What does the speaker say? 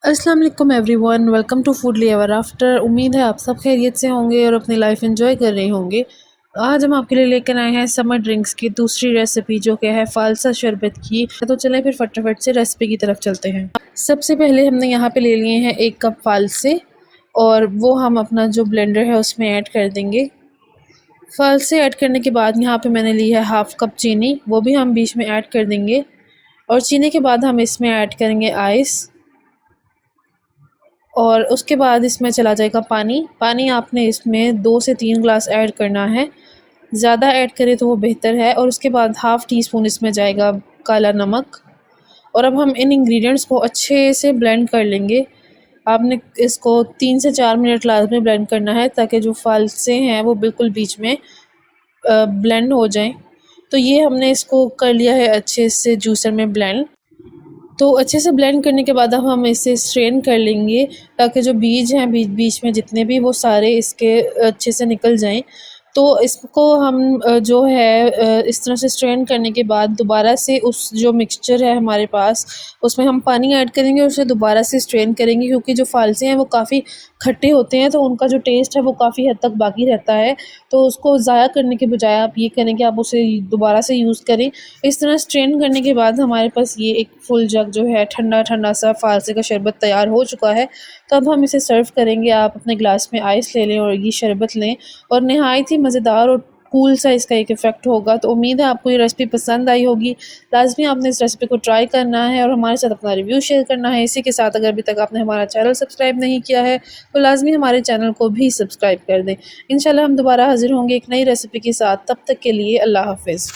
अस्सलाम वालेकुम everyone, welcome to food ever after. उम्मीद है आप सब खैरियत से होंगे और अपनी लाइफ एंजॉय कर रहे होंगे। आज हम आपके लिए लेकर आए हैं समर ड्रिंक्स की दूसरी रेसिपी, जो कि है फालसा शरबत की। तो चलें फिर फटाफट से रेसिपी की तरफ चलते हैं। सबसे पहले हमने यहाँ पे ले लिए हैं 1 कप फालसे, और वो हम अपना जो ब्लेंडर है उसमें ऐड कर देंगे। फालसे ऐड करने के बाद यहाँ पे मैंने ली है हाफ़ कप चीनी, वो भी हम बीच में ऐड कर देंगे। और चीनी के बाद हम इसमें ऐड करेंगे आइस, और उसके बाद इसमें चला जाएगा पानी। पानी आपने इसमें 2 से 3 ग्लास ऐड करना है, ज़्यादा ऐड करें तो वो बेहतर है। और उसके बाद हाफ़ टी स्पून इसमें जाएगा काला नमक। और अब हम इन इंग्रेडिएंट्स को अच्छे से ब्लेंड कर लेंगे। आपने इसको 3 से 4 मिनट लाज़मी ब्लेंड करना है, ताकि जो फालसे हैं वो बिल्कुल बीच में ब्लेंड हो जाएं। तो ये हमने इसको कर लिया है अच्छे से जूसर में ब्लेंड। तो अच्छे से ब्लेंड करने के बाद अब हम इसे स्ट्रेन कर लेंगे, ताकि जो बीज हैं बीच बीच में जितने भी, वो सारे इसके अच्छे से निकल जाएं। तो इसको हम जो है इस तरह से स्ट्रेन करने के बाद दोबारा से उस जो मिक्सचर है हमारे पास, उसमें हम पानी ऐड करेंगे और उसे दोबारा से स्ट्रेन करेंगे, क्योंकि जो फालसे हैं वो काफ़ी खट्टे होते हैं, तो उनका जो टेस्ट है वो काफ़ी हद तक बाकी रहता है। तो उसको ज़ाया करने के बजाय आप ये करें कि आप उसे दोबारा से यूज़ करें। इस तरह स्ट्रेन करने के बाद हमारे पास ये एक फुल जग जो है ठंडा ठंडा सा फालसे का शरबत तैयार हो चुका है। तो अब हम इसे सर्व करेंगे। आप अपने ग्लास में आइस ले लें और ये शरबत लें, और नहायत ही मज़ेदार और कूल सा इसका एक इफ़ेक्ट होगा। तो उम्मीद है आपको ये रेसिपी पसंद आई होगी। लाज़मी आपने इस रेसिपी को ट्राई करना है और हमारे साथ अपना रिव्यू शेयर करना है। इसी के साथ अगर अभी तक आपने हमारा चैनल सब्सक्राइब नहीं किया है, तो लाज़मी हमारे चैनल को भी सब्सक्राइब कर दें। इंशाल्लाह हम दोबारा हाज़िर होंगे एक नई रेसिपी के साथ। तब तक के लिए अल्लाह हाफ़िज़।